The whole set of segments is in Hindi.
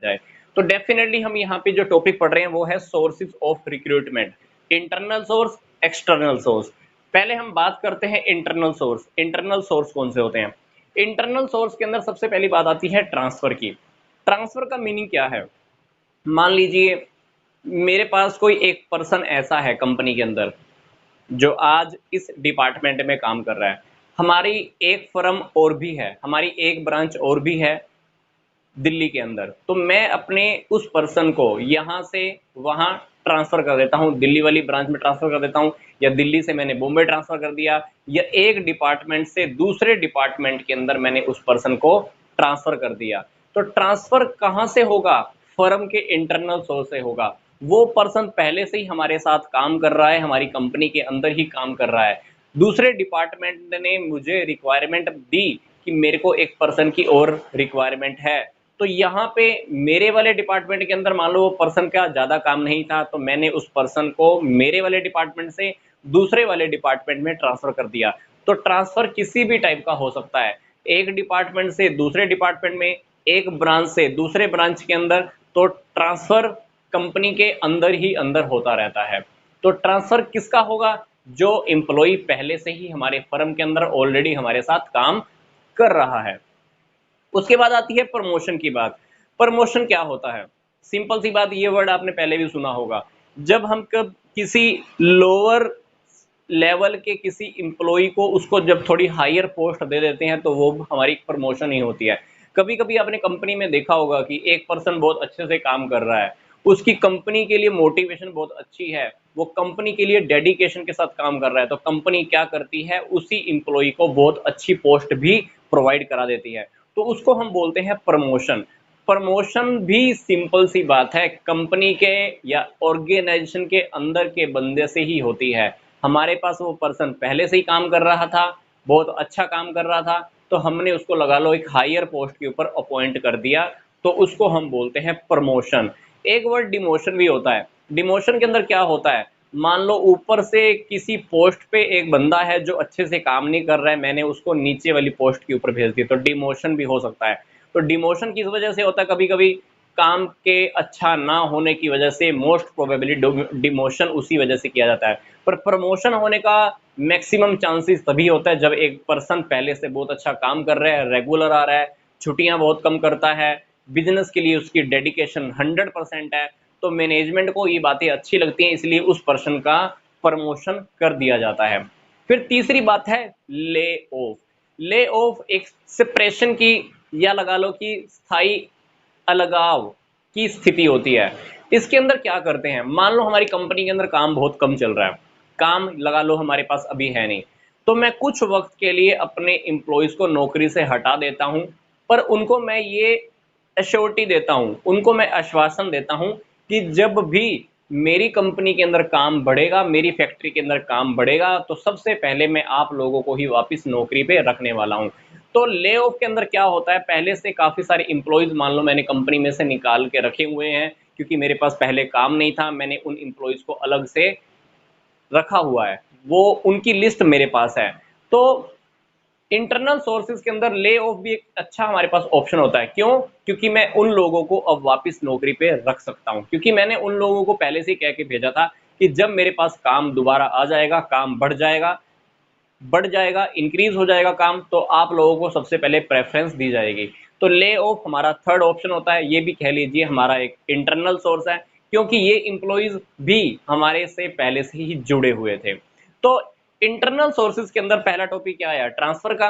जाए। तो डेफिनेटली हम यहाँ पे जो टॉपिक पढ़ रहे हैं वो है sources of recruitment, internal source, external source. पहले हम बात करते हैं इंटरनल सोर्स। इंटरनल सोर्स कौन से होते हैं? इंटरनल सोर्स के अंदर सबसे पहली बात आती है ट्रांसफर की। ट्रांसफर का मीनिंग क्या है? मान लीजिए मेरे पास कोई एक पर्सन ऐसा है कंपनी के अंदर जो आज इस डिपार्टमेंट में काम कर रहा है। हमारी एक फर्म और भी है, हमारी एक ब्रांच और भी है दिल्ली के अंदर। तो मैं अपने उस पर्सन को यहाँ से वहाँ ट्रांसफ़र कर देता हूँ, दिल्ली वाली ब्रांच में ट्रांसफ़र कर देता हूँ, या दिल्ली से मैंने बॉम्बे ट्रांसफ़र कर दिया, या एक डिपार्टमेंट से दूसरे डिपार्टमेंट के अंदर मैंने उस पर्सन को ट्रांसफ़र कर दिया। तो ट्रांसफ़र कहाँ से होगा? फर्म के इंटरनल सोर्स से होगा। वो पर्सन पहले से ही हमारे साथ काम कर रहा है, हमारी कंपनी के अंदर ही काम कर रहा है। दूसरे डिपार्टमेंट ने मुझे रिक्वायरमेंट दी कि मेरे को एक पर्सन की और रिक्वायरमेंट है, तो यहाँ पे मेरे वाले डिपार्टमेंट के अंदर मान लो वो पर्सन का ज़्यादा काम नहीं था, तो मैंने उस पर्सन को मेरे वाले डिपार्टमेंट से दूसरे वाले डिपार्टमेंट में ट्रांसफ़र कर दिया। तो ट्रांसफ़र किसी भी टाइप का हो सकता है, एक डिपार्टमेंट से दूसरे डिपार्टमेंट में, एक ब्रांच से दूसरे ब्रांच के अंदर। तो ट्रांसफ़र कंपनी के अंदर ही अंदर होता रहता है। तो ट्रांसफ़र किसका होगा? जो एम्प्लॉई पहले से ही हमारे फर्म के अंदर ऑलरेडी हमारे साथ काम कर रहा है। उसके बाद आती है प्रमोशन की बात। प्रमोशन क्या होता है? सिंपल सी बात, ये वर्ड आपने पहले भी सुना होगा। जब हम कब किसी लोअर लेवल के किसी एम्प्लॉई को उसको जब थोड़ी हायर पोस्ट दे देते हैं तो वो हमारी प्रमोशन ही होती है। कभी कभी आपने कंपनी में देखा होगा कि एक पर्सन बहुत अच्छे से काम कर रहा है, उसकी कंपनी के लिए मोटिवेशन बहुत अच्छी है, वो कंपनी के लिए डेडिकेशन के साथ काम कर रहा है, तो कंपनी क्या करती है, उसी एम्प्लॉई को बहुत अच्छी पोस्ट भी प्रोवाइड करा देती है। तो उसको हम बोलते हैं प्रमोशन। प्रमोशन भी सिंपल सी बात है, कंपनी के या ऑर्गेनाइजेशन के अंदर के बंदे से ही होती है। हमारे पास वो पर्सन पहले से ही काम कर रहा था, बहुत अच्छा काम कर रहा था, तो हमने उसको लगा लो एक हायर पोस्ट के ऊपर अपॉइंट कर दिया, तो उसको हम बोलते हैं प्रमोशन। एक वर्ड डिमोशन भी होता है। डिमोशन के अंदर क्या होता है? मान लो ऊपर से किसी पोस्ट पे एक बंदा है जो अच्छे से काम नहीं कर रहा है, मैंने उसको नीचे वाली पोस्ट के ऊपर भेज दिया, तो डिमोशन भी हो सकता है। तो डिमोशन किस वजह से होता है? कभी कभी काम के अच्छा ना होने की वजह से मोस्ट प्रोबेबली डिमोशन उसी वजह से किया जाता है। पर प्रमोशन होने का मैक्सिमम चांसेस तभी होता है जब एक पर्सन पहले से बहुत अच्छा काम कर रहा है, रेगुलर आ रहा है, छुट्टियां बहुत कम करता है, बिजनेस के लिए उसकी डेडिकेशन 100% है, तो मैनेजमेंट को ये बातें अच्छी लगती हैं, इसलिए उस पर्सन का प्रमोशन कर दिया जाता है। फिर तीसरी बात है ले ऑफ। ले ऑफ एक सेपरेशन की या लगा लो कि स्थायी अलगाव की स्थिति होती है। इसके अंदर क्या करते हैं? मान लो हमारी कंपनी के अंदर काम बहुत कम चल रहा है, काम लगा लो हमारे पास अभी है नहीं, तो मैं कुछ वक्त के लिए अपने एम्प्लॉयज़ को नौकरी से हटा देता हूं, पर उनको मैं ये एश्योरिटी देता हूं, उनको मैं आश्वासन देता हूं कि जब भी मेरी कंपनी के अंदर काम बढ़ेगा, मेरी फैक्ट्री के अंदर काम बढ़ेगा, तो सबसे पहले मैं आप लोगों को ही वापस नौकरी पे रखने वाला हूं। तो ले ऑफ के अंदर क्या होता है? पहले से काफ़ी सारे एम्प्लॉयज़ मान लो मैंने कंपनी में से निकाल के रखे हुए हैं, क्योंकि मेरे पास पहले काम नहीं था, मैंने उन एम्प्लॉयज़ को अलग से रखा हुआ है, वो उनकी लिस्ट मेरे पास है। तो इंटरनल सोर्सेज के अंदर ले ऑफ भी एक अच्छा हमारे पास ऑप्शन होता है। क्यों? क्योंकि मैं उन लोगों को अब वापस नौकरी पे रख सकता हूं, क्योंकि मैंने उन लोगों को पहले से ही कह के भेजा था कि जब मेरे पास काम दोबारा आ जाएगा, काम बढ़ जाएगा, इंक्रीज हो जाएगा काम, तो आप लोगों को सबसे पहले प्रेफरेंस दी जाएगी। तो ले ऑफ हमारा थर्ड ऑप्शन होता है, ये भी कह लीजिए हमारा एक इंटरनल सोर्स है, क्योंकि ये इंप्लॉइज भी हमारे से पहले से ही जुड़े हुए थे। तो इंटरनल सोर्सेज के अंदर पहला टॉपिक क्या आया? ट्रांसफर का।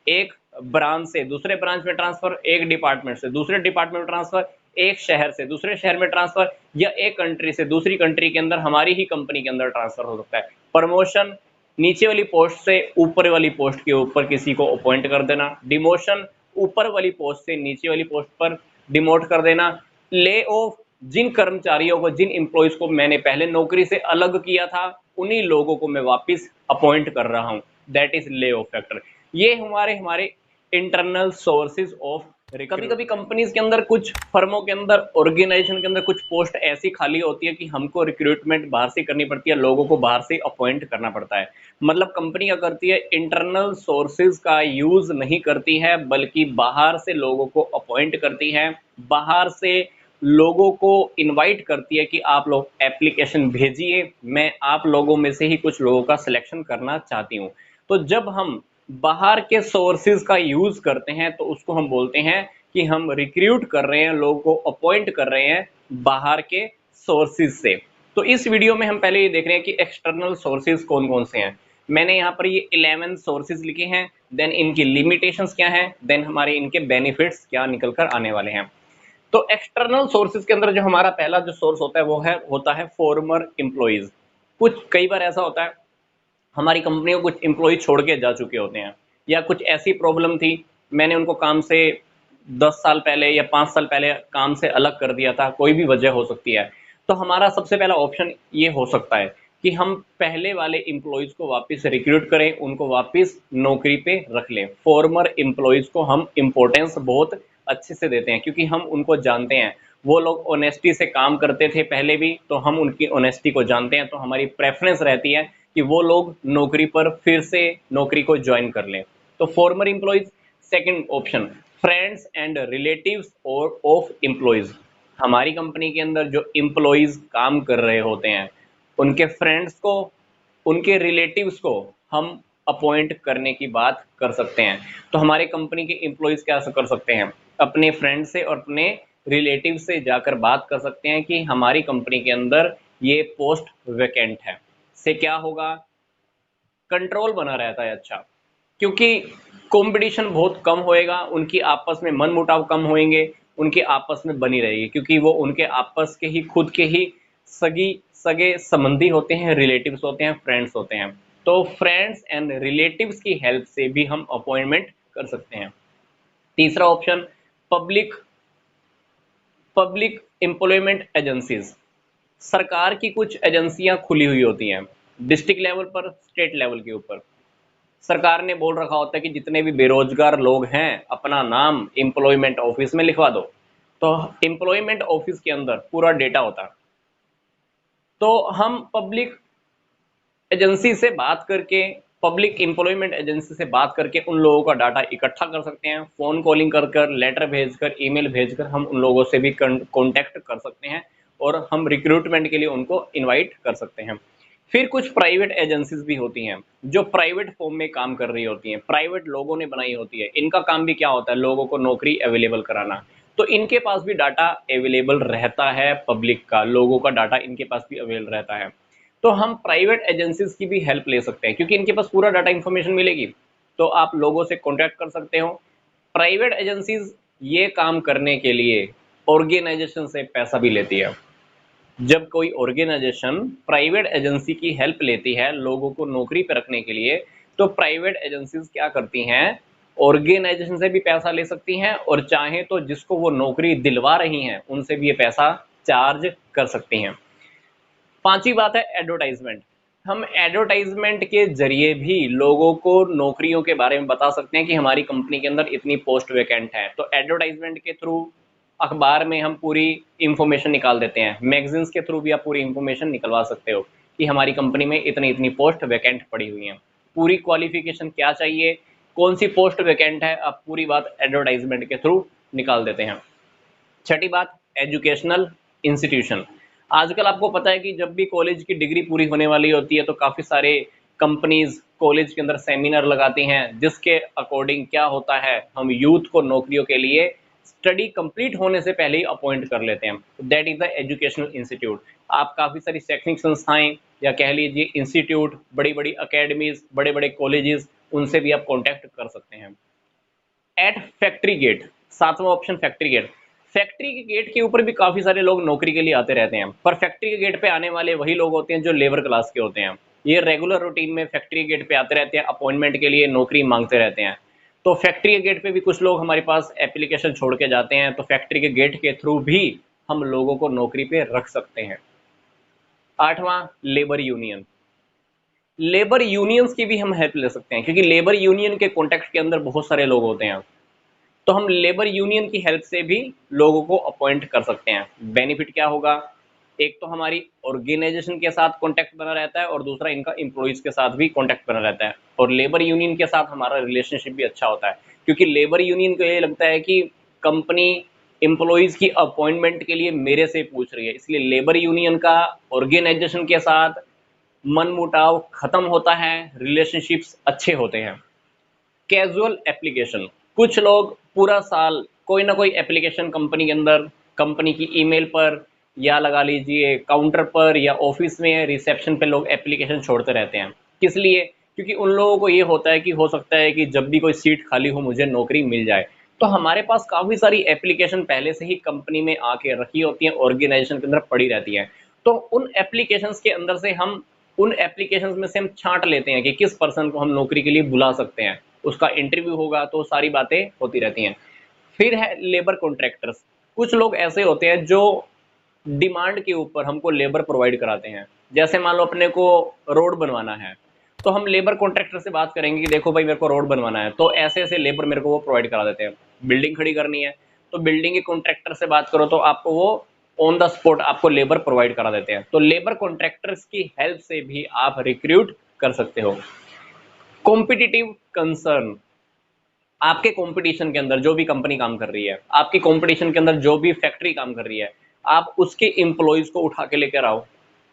एक ब्रांच से दूसरे ब्रांच में ट्रांसफर, एक डिपार्टमेंट से दूसरे डिपार्टमेंट में ट्रांसफर, एक शहर से दूसरे शहर में ट्रांसफर, या एक कंट्री से दूसरी कंट्री के अंदर हमारी ही कंपनी के अंदर ट्रांसफर हो सकता है। प्रमोशन, नीचे वाली पोस्ट से ऊपर वाली पोस्ट के ऊपर किसी को अपॉइंट कर देना। डिमोशन, ऊपर वाली पोस्ट से नीचे वाली पोस्ट पर डिमोट कर देना। ले ऑफ, जिन कर्मचारियों को, जिन एम्प्लॉयज को मैंने पहले नौकरी से अलग किया था, उन्हीं लोगों को मैं वापस अपॉइंट कर रहा हूं, that is lay off factor. ये हमारे हमारे इंटरनल सोर्सेज ऑफ कभी कभी कंपनीज के अंदर, कुछ फर्मों के अंदर, ऑर्गेनाइजेशन के अंदर कुछ पोस्ट ऐसी खाली होती है कि हमको रिक्रूटमेंट बाहर से करनी पड़ती है, लोगों को बाहर से अपॉइंट करना पड़ता है। मतलब कंपनी क्या करती है, इंटरनल सोर्सेज का यूज नहीं करती है, बल्कि बाहर से लोगों को अपॉइंट करती है, बाहर से लोगों को इनवाइट करती है कि आप लोग एप्लीकेशन भेजिए, मैं आप लोगों में से ही कुछ लोगों का सिलेक्शन करना चाहती हूँ। तो जब हम बाहर के सोर्सेज का यूज करते हैं तो उसको हम बोलते हैं कि हम रिक्रूट कर रहे हैं, लोगों को अपॉइंट कर रहे हैं बाहर के सोर्सेज से। तो इस वीडियो में हम पहले ये देख रहे हैं कि एक्सटर्नल सोर्सेज कौन कौन से हैं। मैंने यहाँ पर ये 11 सोर्सेज लिखे हैं, देन इनकी लिमिटेशंस क्या हैं, देन हमारे इनके बेनिफिट्स क्या निकल कर आने वाले हैं। तो एक्सटर्नल सोर्सेज के अंदर जो हमारा पहला जो सोर्स होता है वो होता है फॉर्मर एम्प्लॉइज। कुछ कई बार ऐसा होता है, हमारी कंपनी को कुछ एम्प्लॉय छोड़ के जा चुके होते हैं, या कुछ ऐसी प्रॉब्लम थी, मैंने उनको काम से 10 साल पहले या 5 साल पहले काम से अलग कर दिया था, कोई भी वजह हो सकती है। तो हमारा सबसे पहला ऑप्शन ये हो सकता है कि हम पहले वाले एम्प्लॉयज को वापस रिक्रूट करें, उनको वापस नौकरी पे रख लें। फॉर्मर एम्प्लॉयज को हम इंपॉर्टेंस बहुत अच्छे से देते हैं, क्योंकि हम उनको जानते हैं, वो लोग ऑनेस्टी से काम करते थे पहले भी, तो हम उनकी ऑनेस्टी को जानते हैं, तो हमारी प्रेफरेंस रहती है कि वो लोग नौकरी पर फिर से नौकरी को ज्वाइन कर लें। तो farmer employees. Second option, friends and relatives और ऑफ एम्प्लॉयज। हमारी कंपनी के अंदर जो एम्प्लॉयज काम कर रहे होते हैं, उनके फ्रेंड्स को, उनके रिलेटिव्स को हम अपॉइंट करने की बात कर सकते हैं। तो हमारे कंपनी के एम्प्लॉयज क्या कर सकते हैं, अपने फ्रेंड से और अपने रिलेटिव से जाकर बात कर सकते हैं कि हमारी कंपनी के अंदर ये पोस्ट वैकेंट है। से क्या होगा, कंट्रोल बना रहता है अच्छा, क्योंकि कंपटीशन बहुत कम होएगा, उनकी आपस में मनमुटाव कम होंगे, उनके आपस में बनी रहेगी, क्योंकि वो उनके आपस के ही, खुद के ही सगी सगे संबंधी होते हैं, रिलेटिव्स होते हैं, फ्रेंड्स होते हैं। तो फ्रेंड्स एंड रिलेटिव्स की हेल्प से भी हम अपॉइंटमेंट कर सकते हैं। तीसरा option, public public employment agencies. सरकार की कुछ एजेंसियां खुली हुई होती हैं, डिस्ट्रिक्ट लेवल पर, स्टेट लेवल के ऊपर। सरकार ने बोल रखा होता है कि जितने भी बेरोजगार लोग हैं, अपना नाम एम्प्लॉयमेंट ऑफिस में लिखवा दो। तो एम्प्लॉयमेंट ऑफिस के अंदर पूरा डेटा होता है। तो हम पब्लिक एजेंसी से बात करके, पब्लिक एम्प्लॉयमेंट एजेंसी से बात करके उन लोगों का डाटा इकट्ठा कर सकते हैं, फोन कॉलिंग कर कर, लेटर भेजकर, ईमेल भेजकर हम उन लोगों से भी कांटेक्ट कर सकते हैं, और हम रिक्रूटमेंट के लिए उनको इनवाइट कर सकते हैं। फिर कुछ प्राइवेट एजेंसीज भी होती हैं, जो प्राइवेट फॉर्म में काम कर रही होती हैं, प्राइवेट लोगों ने बनाई होती है। इनका काम भी क्या होता है, लोगों को नौकरी अवेलेबल कराना। तो इनके पास भी डाटा अवेलेबल रहता है, पब्लिक का, लोगों का डाटा इनके पास भी अवेलेबल रहता है। तो हम प्राइवेट एजेंसीज की भी हेल्प ले सकते हैं, क्योंकि इनके पास पूरा डाटा इंफॉर्मेशन मिलेगी। तो आप लोगों से कांटेक्ट कर सकते हो। प्राइवेट एजेंसीज ये काम करने के लिए ऑर्गेनाइजेशन से पैसा भी लेती है। जब कोई ऑर्गेनाइजेशन प्राइवेट एजेंसी की हेल्प लेती है लोगों को नौकरी पर रखने के लिए, तो प्राइवेट एजेंसीज क्या करती हैं, ऑर्गेनाइजेशन से भी पैसा ले सकती हैं, और चाहे तो जिसको वो नौकरी दिलवा रही हैं उनसे भी ये पैसा चार्ज कर सकती हैं। पांचवी बात है एडवर्टाइजमेंट। हम एडवर्टाइजमेंट के जरिए भी लोगों को नौकरियों के बारे में बता सकते हैं कि हमारी कंपनी के अंदर इतनी पोस्ट वैकेंट है। तो एडवर्टाइजमेंट के थ्रू, अखबार में हम पूरी इंफॉर्मेशन निकाल देते हैं, मैगजीन्स के थ्रू भी आप पूरी इंफॉर्मेशन निकलवा सकते हो कि हमारी कंपनी में इतनी इतनी पोस्ट वैकेंट पड़ी हुई हैं, पूरी क्वालिफिकेशन क्या चाहिए, कौन सी पोस्ट वैकेंट है, आप पूरी बात एडवर्टाइजमेंट के थ्रू निकाल देते हैं। छठी बात, एजुकेशनल इंस्टीट्यूशन। आजकल आपको पता है कि जब भी कॉलेज की डिग्री पूरी होने वाली होती है तो काफ़ी सारे कंपनीज कॉलेज के अंदर सेमिनार लगाती हैं, जिसके अकॉर्डिंग क्या होता है, हम यूथ को नौकरियों के लिए स्टडी कंप्लीट होने से पहले ही अपॉइंट कर लेते हैं। That is the educational institute. आप काफ़ी सारी शैक्षणिक संस्थाएं, या कह लीजिए इंस्टीट्यूट, बड़ी बड़ी अकेडमीज, बड़े बड़े कॉलेजेस, उनसे भी आप कॉन्टैक्ट कर सकते हैं। एट फैक्ट्री गेट, सातवां ऑप्शन फैक्ट्री गेट। फैक्ट्री के गेट के ऊपर भी काफी सारे लोग नौकरी के लिए आते रहते हैं, पर फैक्ट्री के गेट पे आने वाले वही लोग होते हैं जो लेबर क्लास के होते हैं। ये रेगुलर रूटीन में फैक्ट्री गेट पे आते रहते हैं, अपॉइंटमेंट के लिए नौकरी मांगते रहते हैं। तो फैक्ट्री के गेट पे भी कुछ लोग हमारे पास एप्लीकेशन छोड़ के जाते हैं, तो फैक्ट्री के गेट के थ्रू भी हम लोगों को नौकरी पे रख सकते हैं। आठवां, लेबर यूनियन। लेबर यूनियंस की भी हम हेल्प ले सकते हैं, क्योंकि लेबर यूनियन के कॉन्टेक्ट के अंदर बहुत सारे लोग होते हैं। तो हम लेबर यूनियन की हेल्प से भी लोगों को अपॉइंट कर सकते हैं। बेनिफिट क्या होगा, एक तो हमारी ऑर्गेनाइजेशन के साथ कांटेक्ट बना रहता है और दूसरा इनका एम्प्लॉइज के साथ भी कांटेक्ट बना रहता है, और लेबर यूनियन के साथ हमारा रिलेशनशिप भी अच्छा होता है, क्योंकि लेबर यूनियन को ये लगता है कि कंपनी एम्प्लॉइज की अपॉइंटमेंट के लिए मेरे से पूछ रही है, इसलिए लेबर यूनियन का ऑर्गेनाइजेशन के साथ मनमुटाव खत्म होता है, रिलेशनशिप्स अच्छे होते हैं। कैजुअल एप्लीकेशन, कुछ लोग पूरा साल कोई ना कोई एप्लीकेशन कंपनी के अंदर, कंपनी की ईमेल पर, या लगा लीजिए काउंटर पर या ऑफिस में रिसेप्शन पे लोग एप्लीकेशन छोड़ते रहते हैं। किस लिए? क्योंकि उन लोगों को ये होता है कि हो सकता है कि जब भी कोई सीट खाली हो मुझे नौकरी मिल जाए। तो हमारे पास काफ़ी सारी एप्लीकेशन पहले से ही कंपनी में आके रखी होती हैं, ऑर्गेनाइजेशन के अंदर पड़ी रहती हैं। तो उन एप्लीकेशंस के अंदर से हम उन एप्लीकेशंस में से हम छांट लेते हैं कि किस पर्सन को हम नौकरी के लिए बुला सकते हैं, उसका इंटरव्यू होगा, तो सारी बातें होती रहती हैं। फिर है लेबर कॉन्ट्रैक्टर्स, कुछ लोग ऐसे होते हैं जो डिमांड के ऊपर हमको लेबर प्रोवाइड कराते हैं। जैसे मान लो अपने को रोड बनवाना है, तो हम लेबर कॉन्ट्रैक्टर से बात करेंगे कि देखो भाई मेरे को रोड बनवाना है, तो ऐसे ऐसे लेबर मेरे को वो प्रोवाइड करा देते हैं। बिल्डिंग खड़ी करनी है, तो बिल्डिंग के कॉन्ट्रैक्टर से बात करो तो आपको वो ऑन द स्पॉट आपको लेबर प्रोवाइड करा देते हैं। तो लेबर कॉन्ट्रैक्टर्स की हेल्प से भी आप रिक्रूट कर सकते हो। कॉम्पिटिटिव कंसर्न, आपके कंपटीशन के अंदर जो भी कंपनी काम कर रही है, आपकी कंपटीशन के अंदर जो भी फैक्ट्री काम कर रही है, आप उसके एम्प्लॉयज को उठा के लेकर आओ,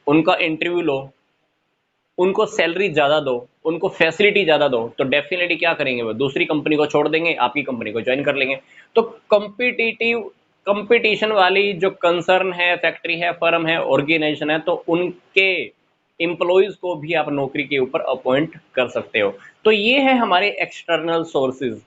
उनका इंटरव्यू लो, उनको सैलरी ज़्यादा दो, उनको फैसिलिटी ज़्यादा दो, तो डेफिनेटली क्या करेंगे, वो दूसरी कंपनी को छोड़ देंगे, आपकी कंपनी को ज्वाइन कर लेंगे। तो कॉम्पिटिटिव कंपटीशन वाली जो कंसर्न है, फैक्ट्री है, फर्म है, ऑर्गेनाइजेशन है, तो उनके एम्प्लॉयज को भी आप नौकरी के ऊपर अपॉइंट कर सकते हो। तो ये है हमारे एक्सटर्नल सोर्सेज।